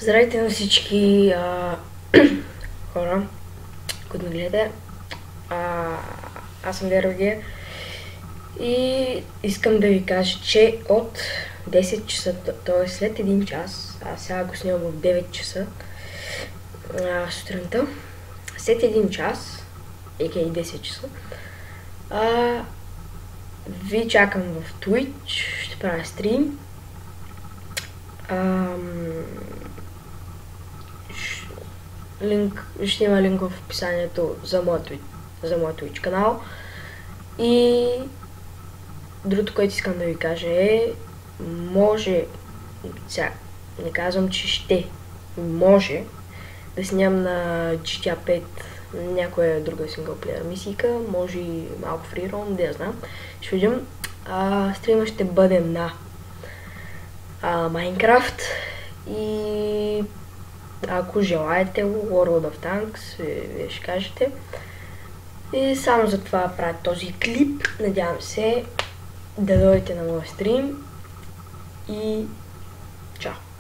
Здравейте на всички хора, които ме гледате. Аз съм Верогия и искам да ви кажа, че от 10 часа, т.е. след 1 час, аз сега го снимам в 9 часа сутринта, след 1 час, a.k.a. 10 часа, ви чакам в Twitch, ще правя стрим. Ще има линк в описанието за моят Twitch канал. И другото, което искам да ви кажа е, може, сега не казвам, че може да снимам на GTA 5 някоя друга синглплеер мисийка, може и малко фрирон, да я знам. Ще видим. Стрима ще бъде на Minecraft и ако желаете World of Tanks, вие ще кажете. И само за това правя този клип. Надявам се да дойдете на моя стрим и чао!